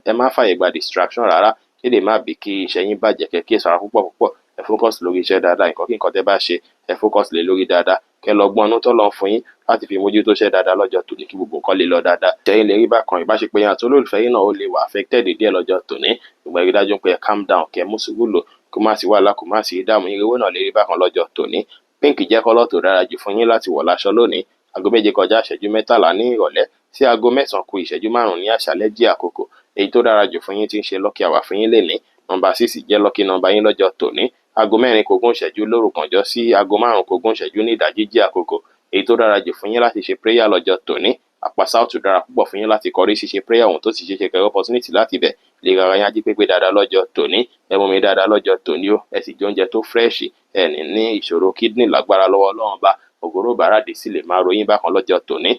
ẹ má fàyè gba distraction rárá kí lè má bí kí iṣẹ́ yín bàjẹ́ kẹ́ kí ìsọ̀rọ̀ púpọ̀ ẹ focus lórí iṣẹ́ dáadáa nǹkan kí nǹkan tẹ́ bá ṣe ẹ focus lé lórí dáadáa kẹ́ lọ gbọ́n tó lọ fún yín láti fi mójútó iṣẹ́ dáadáa lọ́jọ́ tòní kí gbogbo nǹkan lè lọ dáadáa ṣẹ́yìn lè rí bákan ìbáṣepọ̀ yín àti olólùfẹ́ yín náà ó lè wà affected díẹ̀ lọ́jọ́ tòní ìgbà rí dájú pé ẹ calm down kẹ́ mú sùúrù lò kó má sí wàhálà kó má sí ìdààmú irewó náà lè rí bákan lọ́jọ́ tòní pink jẹ́ kọ́lọ́ tó dára jù fún yín láti wọ̀ láṣọ lónìí aago 7 kọjá ìṣẹ́jú 13 ní ìrọ̀lẹ́ sí aago 9 kù ìṣẹ́jú 5 ní àṣálẹ́ jí àkókò èyí tó dára jù fún yín tí ń ṣe lucky hour fún yín lénìí nọ́mbà 6 jẹ́ lucky nọ́mbà yín lọ́jọ́ tòní aago 4 kù ogún ìṣẹ́jú lóru kànjọ́ sí aago 5 kù ogún ìṣẹ́jú ní ìdájí jí àkókò èyí tó dára jù fún yín láti ṣe prayer lọ́jọ́ tòní àpá south dára púpọ̀ fún yín láti kọrí ṣíṣe prayer ohun tó sì ṣe kẹrẹ opportunity láti bẹ̀ lè rárá yín ají pépé dáadáa lọ́jọ́ tòní ẹ mú mi dáadáa lọ́jọ́ tòní o ẹ sì jẹ oúnjẹ tó fresh ẹ ní ìṣòro kidney lágbára lọ́wọ́ Ọlọ́run bá ògóró bàràdì sì lè máa ròyìn bákan lọ́jọ́ tòní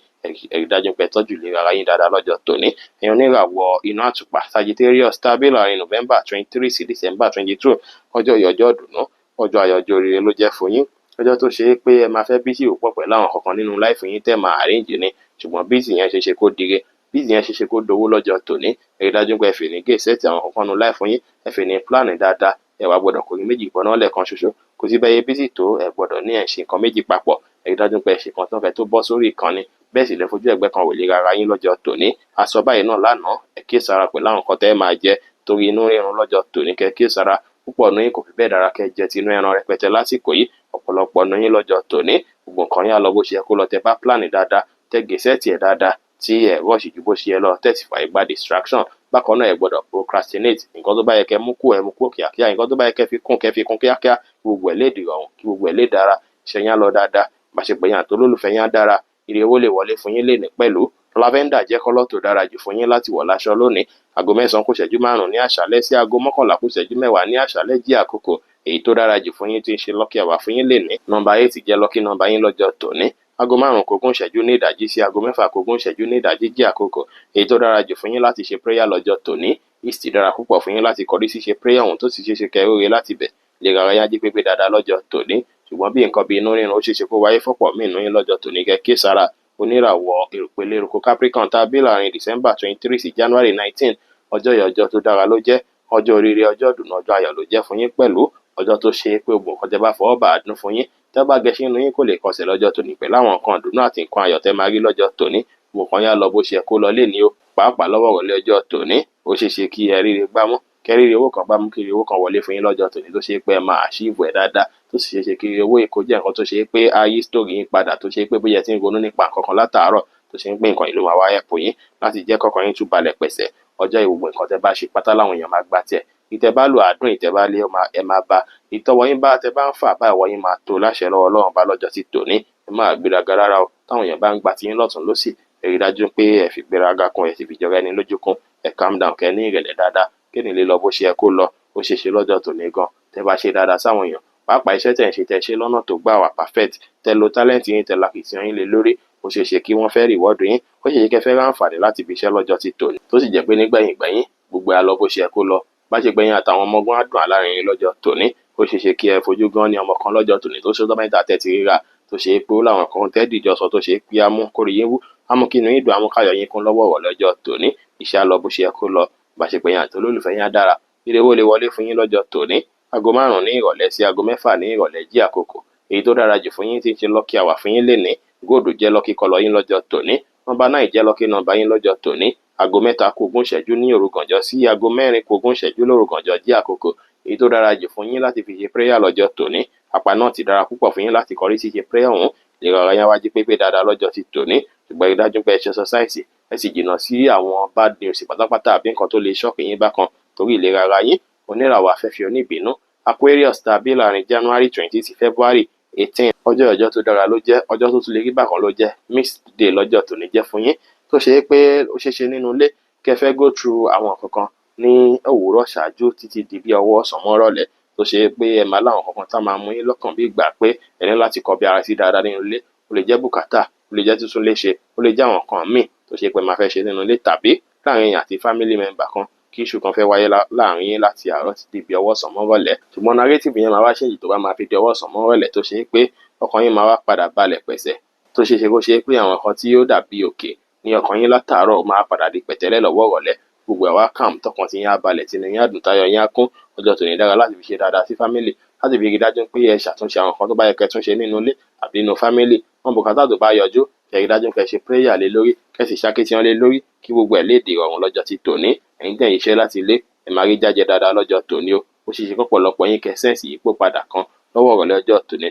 ẹ dájú pé tọ́jú lè rárá yín dáadáa lọ́jọ́ tòní ẹ̀yin oníràwọ̀ iná àtùpà Sagittarius tàbí láàrin November 23 sí December 22 ọjọ́ ìyọjọ́ dùnú ọjọ́ àyọjọ́ rere ló jẹ́ fún yín ọjọ́ tó ṣe é pé ẹ máa fẹ́ bísí òpọ̀ pẹ̀lú àwọn kankan nínú láìfù yín tẹ́ máa arrange ni ṣùgbọ́n bísí yẹn ṣe ṣe kó dire bísí yẹn ṣe ṣe kó dowó lọ́jọ́ tòní ẹ rí dájú pé ẹ fi ní gé sẹ́ẹ̀tì àwọn kankan nínú láìfù yín ẹ fi ní plan dáadáa ẹ wá gbọ́dọ̀ kò ní méjì gbọ́n náà lẹ́ẹ̀kan ṣoṣo kò sí bẹ́ẹ̀ bísí tó ẹ gbọ́dọ̀ ní ẹ̀ ṣe nǹkan méjì papọ̀ ẹ rí dájú pé ẹ ṣe kan tó fẹ́ tó bọ́ sórí ìkànnì bẹ́ẹ̀ sì lè fojú ẹgbẹ́ kan wò lè rárá yín lọ́jọ́ tòní aṣọ báyìí náà lánàá ẹ kíyèsára pẹ̀lú àwọn nǹkan tẹ́ máa jẹ torí inú rírun lọ́jọ́ tòní kẹ́ kíyèsára púpọ̀ nínú yín kò fi bẹ́ẹ̀ dára kẹ́ jẹ tinú ẹran rẹpẹtẹ lásìkò yìí. Ọ̀pọ̀lọpọ̀ nínú yín lọ́jọ́ tòní gbogbo nǹkan yín á lọ bó ṣe yẹ kó lọ, tẹ́ bá plan dáadáa, tẹ́ gèsẹ́ẹ̀tì ẹ̀ dáadáa, tí ẹ̀ rush ju bó ṣe yẹ lọ, tẹ́ sì fààyè gba distraction. Bákan náà ẹ gbọ́dọ̀ procrastinate. Nǹkan tó bá yẹ kẹ́ mú kúrò ẹ mú kúrò kíákíá, nǹkan tó bá yẹ kẹ́ fi kún kẹ́ fi kún kíákíá, kí gbogbo ẹ̀ lè dìrọ̀rùn, kí gbogbo ẹ̀ lè dára, iṣẹ́ yín á lọ dáadáa, ìbáṣepọ̀ yín àti olólùfẹ́ yín á dára, ire owó lè wọlé fún yín lénìí pẹ̀lú. Lavender jẹ́ kọ́lọ̀ tó dára jù fún yín láti wọ̀ láṣọ lónìí. Aago 9 kù ìṣẹ́jú 5 ní àṣálẹ́ sí aago 11 kù ìṣẹ́jú 10 ní àṣálẹ́ jí àkókò èyí tó dára jù fún yín tí ń ṣe lucky hour fún yín lénìí. Nọ́mbà 8 jẹ́ lucky nọ́mbà yín lọ́jọ́ tòní. Aago 5 kù ogún ìṣẹ́jú ní ìdájí sí aago 6 kù ogún ìṣẹ́jú ní ìdájí jí àkókò èyí tó dára jù fún yín láti ṣe prayer lọ́jọ́ tòní. East dára púpọ̀ fún yín láti kọrí sí ṣe prayer ọ̀hún tó sì ṣeéṣe kẹrìíre láti bẹ̀ lè rárá yá jí pépé dáadáa lọ́jọ́ tòní. Ṣùgbọ́n bí nǹkan bí inú rírun ó ṣeéṣe kó wáyé fọ́pọ̀ mí inú yín lọ́jọ́ tòní kẹ́ sára. Oníràwọ̀ èròpele eruku Capricorn tàbí láàrin December 23 sí January 19 ọjọ́ yìí ọjọ́ tó dára ló jẹ́, ọjọ́ oríire, ọjọ́ ìdùnnú, ọjọ́ ayọ̀ ló jẹ́ fún yín pẹ̀lú. Ọjọ́ tó ṣe pé gbogbo nǹkan tẹ́ bá fọwọ́ bá dùn fún yín, tẹ́ bá gẹṣin inú yín kò lè kọsẹ̀ lọ́jọ́ tòní pẹ̀lú àwọn nǹkan ìdùnnú àti nǹkan ayọ̀ tẹ́ máa rí lọ́jọ́ tòní. Gbogbo nǹkan yá lọ bó ṣe kó lọ léni o, pàápàá lọ́wọ́ ìrọ̀lẹ́ ọjọ́ tòní ó ṣeéṣe kí ẹ ríre gbámú, kẹ́ríre owó kan gbámú, kiri owó kan wọlé fún yín lọ́jọ́ tòní tó ṣe pé ẹ máa achieve ẹ̀ dáadáa, tó sì ṣeéṣe kí owó èkó jẹ́ nǹkan tó ṣe pé ayé story yín padà, tó ṣe pé bóyá ẹ ti ń ronú nípa nǹkan kan látàárọ̀ tó ṣe ń pé nǹkan ìlú máa wáyé pò yín láti jẹ́ kọ́kàn yín tún balẹ̀ pẹ̀sẹ̀. Ọjọ́ ìwògbò nǹkan tẹ́ bá ṣe pátá láwọn èèyàn máa gbà tiẹ̀. Ìtẹ́ bá lò àdùn, ìtẹ́ bá lé ẹ máa bá, ìtọ́wọ́ yín bá tẹ́ bá ń fà bá ìwọ yín máa tó láṣẹ lọ́wọ́ Ọlọ́run bá lọ́jọ́ ti tòní. Ẹ máa gbéraga rárá o, táwọn èèyàn bá ń gbà tí yín lọ́tùn lósì, ẹ rí dájú pé ẹ fi gbéraga kún, ẹ sì fi jọra ẹni lójú kún, ẹ calm down kẹ́ ní ìrẹ̀lẹ̀ dáadáa, kí ni lè lọ bó ṣe yẹ kó lọ. Ó ṣe ṣe lọ́jọ́ tòní gan tẹ́ bá ṣe dáadáa sáwọn èèyàn, pàápàá iṣẹ́ tẹ̀ ń ṣe tẹ́ ṣe lọ́nà tó gbà wà perfect, tẹ́ lo talent yín, tẹ́ lakìtìyàn yín lé lórí. Ó ṣe ṣe kí wọ́n fẹ́ reward yín, ó ṣe ṣe kẹ́ fẹ́ ráǹfààní láti fi iṣẹ́ lọ́jọ́ ti tòní, tó sì jẹ́ pé nígbẹ̀yìn gbẹ̀yìn gbogbo ẹ lọ bó ṣe yẹ kó lọ. Bá ṣe gbẹ̀yìn àtàwọn ọmọ ọgbọ́n àdùn alárin yín lọ́jọ́ tòní. Ó ṣe ṣe kí ẹ fojú gan ní ọmọ kan lọ́jọ́ tòní tó ṣe ọjọ́ mẹ́ta tẹ́ ti ríra, tó ṣe pé ó láwọn kan tẹ́ dìjọ sọ tó ṣe pé amú kórè yín wú, amú kí inú yín dùn, amú káyọ̀ yín kún lọ́wọ́ lọ́jọ́ tòní. Iṣẹ́ á lọ bó ṣe yẹ kó lọ, bá ṣe gbẹ̀yìn àti olólùfẹ́ yín á dára, ire owó lè wọlé fún yín lọ́jọ́ tòní. Aago 5 ní ìrọ̀lẹ́ sí aago 6 ní ìrọ̀lẹ́ jí àkókò èyí tó dára jù fún yín tí ń ṣe lucky hour fún yín lénìí. Góòdù jẹ́ lucky kọlọ̀ yín lọ́jọ́ tòní. Nọ́mbà 9 jẹ́ lucky nọ́mbà yín lọ́jọ́ tòní. Aago 3 kù ogún ìṣẹ́jú ní òru gànjọ́ sí aago 4 kù ogún ìṣẹ́jú lóru gànjọ́ jí àkókò èyí tó dára jù fún yín láti fi ṣe prayer lọ́jọ́ tòní. Àpá náà ti dára púpọ̀ fún yín láti kọrí sí ṣe prayer ọ̀hún lè rọra yá wájú pépé dáadáa lọ́jọ́ ti tòní. Ṣùgbọ́n rí dájú pé ẹ ṣe exercise, ẹ sì jìnnà sí àwọn bad news pátápátá àbí nǹkan tó lè ṣọ́ọ̀kì yín bákan torí ìlera ara yín. Oníràwọ̀ afẹ́fẹ́ oníbínú Aquarius tàbí láàrin January 20 sí February 18 ọjọ́ tó dára ló jẹ́, ọjọ́ tó tún lè rí bákan ló jẹ́. Mixed day lọ́jọ́ tòní jẹ́ fún yín, tó ṣe pé ó ṣeéṣe nínú ilé kẹ́ fẹ́ go through àwọn kankan ní òwúrọ̀ ṣáájú títí di bí ọwọ́ ọ̀sán mọ́ ìrọ̀lẹ́, tó ṣe pé ẹ máa láwọn kankan tá máa mú yín lọ́kàn bí ìgbà pé ẹ ní láti kọbi ara sí dáadáa nínú ilé. Ó lè jẹ́ bùkátà, ó lè jẹ́ tuntun léṣe, ó lè jẹ́ àwọn nǹkan míì tó ṣe pé máa fẹ́ ṣe nínú ilé tàbí láàrin yín àti family member kan kí issue kan fẹ́ wáyé láàrin yín láti àárọ̀ títí bí ọwọ́ ọ̀sán mọ́ ìrọ̀lẹ́. Ṣùgbọ́n narrative yẹn máa wá ṣèyí tó bá máa fi di ọwọ́ ọ̀sán mọ́ ìrọ̀lẹ́, tó ṣe pé ọkàn yín máa wá padà balẹ̀ pẹ̀sẹ̀, tó ṣe ṣe kó ṣe pé àwọn nǹkan tí yóò dàbí òkè ní ọkàn yín látàárọ̀ máa padà di pẹ̀tẹ́lẹ̀ lọ́wọ́ ìrọ̀lẹ́. Gbogbo ẹ̀ wá calm, tọkàn tí yín á balẹ̀, tí inú yín á dùn, táyọ̀ yín á kún. Ọjọ́ tòní dára láti fi ṣe dáadáa sí family, láti fi rí dájú pé ẹ ṣàtúnṣe àwọn nǹkan tó bá yẹ kẹ́ túnṣe nínú ilé àbí nínú family. Wọn bùkátà tó bá yọjú kẹ́ rí dájú pé ẹ ṣe prayer lé lórí, kẹ́ sì ṣàkíyèsí lé lórí kí gbogbo ẹ̀ lè dè rọrùn lọ́jọ́ ti tòní. Ẹ̀yin tẹ̀yìn iṣẹ́ láti ilé ẹ máa rí jájẹ dáadáa lọ́jọ́ tòní o. Ó ṣe ṣe pọ̀pọ̀lọpọ̀ yín kẹ́ sẹ́ǹsì yípo padà kan lọ́wọ́ ìrọ̀lẹ́ ọjọ́ tòní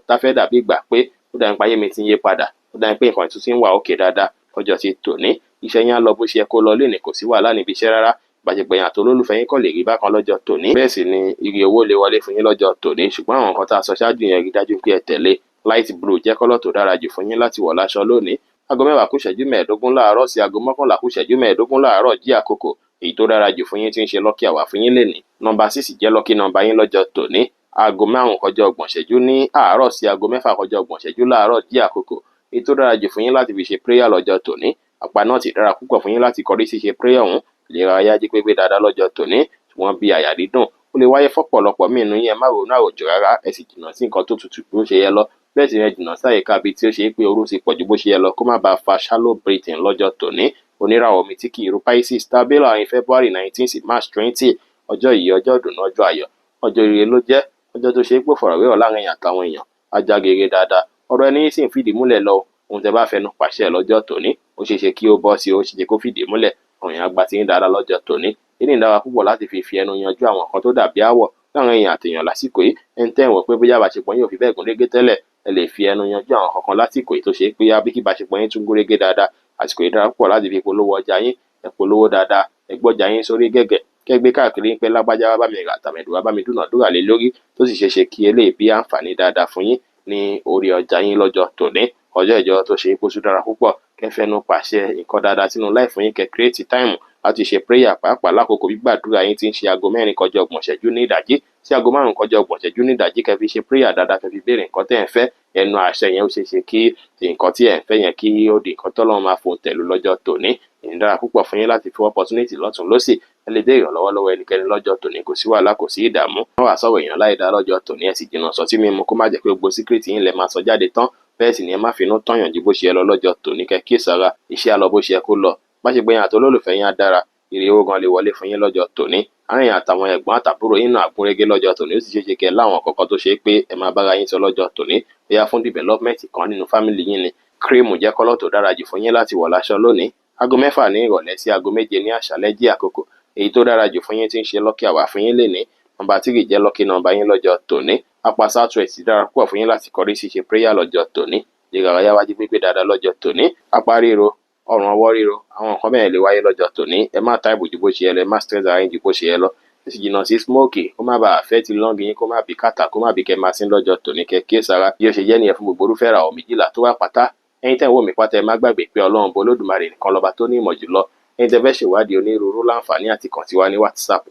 táfẹ́ dàbí ìgbà pé ó dàbí pé ayé mi ti ń yé padà, ó dàbí pé nǹkan ìtúsí ń wà òkè dáadáa lọ́jọ́ ti tòní. Iṣẹ́ yín á lọ bó ṣe yẹ kó lọ lénìí, kò sí wàhálà níbi iṣẹ́ rárá. Ìbáṣepọ̀ àti olólùfẹ́ yín kàn lè rí bákan lọ́jọ́ tòní. Bẹ́ẹ̀ sì ni ire owó lè wọlé fún yín lọ́jọ́ tòní. Ṣùgbọ́n àwọn nǹkan tá a sọ ṣáájú yẹn rí dájú pé ẹ tẹ̀lé. Light blue jẹ́ kọ́lọ̀ tó dára jù fún yín láti wọ̀ láṣọ lónìí. Aago 10 kù ìṣẹ́jú 15 láàárọ̀ sí aago 11 kù ìṣẹ́jú 15 láàárọ̀ jí àkókò èyí tó dára jù fún yín tí ń ṣe lucky hour fún yín lénìí. Nọ́mbà 6 jẹ́ lucky nọ́mbà yín lọ́jọ́ tòní. Aago 5 kọjá 30 ìṣẹ́jú ní àárọ̀ sí aago 6 kọjá 30 ìṣẹ́jú láàárọ̀ jí àkókò èyí tó dára jù fún yín láti fi ṣe prayer lọ́jọ́ tòní. Àpá náà ti dára púpọ̀ fún yín láti kọrí sí ṣe prayer ọ̀hún lè ra ayájí pépé dáadáa lọ́jọ́ tòní. Ṣùgbọ́n bí àyà dídùn ó lè wáyé fọ́pọ̀lọpọ̀ mí inú yín, ẹ má ronú àròjù rárá, ẹ sì jìnnà sí nǹkan tó tutù bí ó ṣe yẹ lọ. Bẹ́ẹ̀ sì ni jìnnà sáyẹ̀ká bíi tí ó ṣe pé orú ti pọ̀jù bó ṣe yẹ lọ kó má bàa fa shallow breathing lọ́jọ́ tòní. Oníràwọ̀ mi tí kì í ru Pisces tàbí láàrin February 19 sí March 20 ọjọ́ yìí ọjọ́ ìdùnnú, ọjọ́ ayọ̀, ọjọ́ ire ló jẹ́. Ọjọ́ tó ṣe pé fọ̀rọ̀wérọ̀ láàrin àtàwọn èèyàn ajagere dáadáa, ọ̀rọ̀ ẹni yìí sì ń fìdí múlẹ̀ lọ. Ohun tẹ́ bá fẹnu pàṣẹ lọ́jọ́ tòní ó ṣe ṣe kí ó bọ́ sí, ó ṣe ṣe kó fìdí múlẹ̀. Àwọn èèyàn àgbà ti ń dára lọ́jọ́ tòní. Èyí dára púpọ̀ láti fi ẹnu yanjú àwọn nǹkan tó dàbí àwọ̀ láwọn èèyàn àtèèyàn lásìkò yìí. Ẹni tẹ́ ẹ̀ wò pé bóyá ìbáṣepọ̀ yín ò fi bẹ́ẹ̀ gún régé tẹ́lẹ̀, ẹ lè fi ẹnu yanjú àwọn kankan lásìkò yìí tó ṣe pé bí kí ìbáṣepọ̀ yín tún gún régé dáadáa. Àsìkò yìí dára púpọ̀ láti fi polówó ọjà yín, ẹ polówó dáadáa, ẹ gbọ́jà yín sórí gẹ́gẹ́, kẹ́ gbé káàkiri pé lágbájá wá bá mi rà, tàmẹ̀dù wá bá mi dúnàdúrà lé lórí, tó sì ṣeé ṣe kí eléyìí bí àǹfààní dáadáa fún yín ní orí ọjà yín lọ́jọ́ tòní. Ọjọ́ ìjọ tó ṣe kó tún dára púpọ̀, kẹ́ fẹ́nu pàṣẹ nǹkan dáadáa sínú life yín, kẹ́ create time láti ṣe prayer pàápàá lákòókò gbígbàdúrà yín tí ń ṣe aago 4 kọjá 30 ìṣẹ́jú ní ìdájí sí aago 5 kọjá 30 ìṣẹ́jú ní ìdájí, kẹ́ fi ṣe prayer dáadáa, kẹ́ fi béèrè nǹkan tẹ́ ẹ̀ ń fẹ́. Ẹnu àṣẹ yẹn ó ṣeé ṣe kí nǹkan tí ẹ̀ ń fẹ́ yẹn kí ó di nǹkan tọ́lọ́run máa fòun tẹ̀lú lọ́jọ́ tòní. Ìyẹn dára púpọ̀ fún yín láti fi opportunity lọ́tùn lósì. Ẹ lè béèrè ìrànlọ́wọ́ lọ́wọ́ ẹnikẹ́ni lọ́jọ́ tòní, kò sí wàhálà, kò sí ìdààmú. Wọ́n wá sọ̀rọ̀ èèyàn láì dá lọ́jọ́ tòní, ẹ sì jìnnà sọtí mímu, kó má jẹ́ pé gbogbo secret yín lẹ máa sọ jáde tán. Bẹ́ẹ̀ sì ni ẹ má finú tọ́yàn ju bó ṣe yẹ lọ lọ́jọ́ tòní, kẹ́ kíyèsára, iṣẹ́ á lọ bó ṣe yẹ kó lọ. Bá ṣe pé yín àti olólùfẹ́ yín á dára, ire owó gan lè wọlé fún yín lọ́jọ́ tòní. Àárín àtàwọn ẹ̀gbọ́n àtàbúrò yín náà gún régé lọ́jọ́ tòní, ó sì ṣeé ṣe kẹ́ láwọn kọ̀ọ̀kan tó ṣe pé ẹ máa bára yín sọ lọ́jọ́ tòní. Bóyá fún development kan nínú family yín ni. Cream jẹ́ kọ́lọ̀ tó dára jù fún yín láti wọ̀ láṣọ lónìí. Aago 6 ní ìrọ̀lẹ́ sí aago 7 ní àṣálẹ́ jí àkókò èyí tó dára jù fún yín tí ń ṣe lucky hour fún yín lénìí. Nọ́mbà 3 jẹ́ lucky nọ́mbà yín lọ́jọ́ tòní. Apá Southwest dára púpọ̀ fún yín láti kọrí sí ṣe prayer lọ́jọ́ tòní. Ìràwáyá wájú pípé dáadáa lọ́jọ́ tòní. Apá ríro, ọrùn ọwọ́ ríro, àwọn nǹkan bẹ́ẹ̀ lè wáyé lọ́jọ́ tòní. Ẹ má táìbù ju bó ṣe yẹ lọ, ẹ má stress ara yín ju bó ṣe yẹ lọ. Ẹ sì jìnnà sí smoke, kó má bàa affect lung yín, kó má bí kàtà, kó má bí kẹ́ máa sín lọ́jọ́ tòní. Kẹ́ kíyèsára bí ó ṣe jẹ́ nìyẹn fún gbogbo irúfẹ́ ìràwọ̀ méjìlá tó wà pátá. Ẹ̀yin tẹ́ ń wò mí pátá, ẹ má gbàgbé pé Ọlọ́run bo Olódùmarè nìkan lọ́ba tó ní ìmọ̀ jùlọ. Ẹ̀yin tẹ́ fẹ́ ṣèwádìí onírúurú láǹfààní àti kàn sí wa ní WhatsApp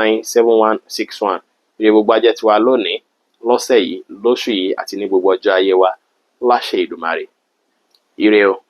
09033897161. Ire gbogbo ajẹ́ tiwa lónìí, lọ́sẹ̀ yìí, lóṣù yìí àti ní gbogbo ọjọ́ ayé wa láṣẹ Èdùmàrè. Ire o.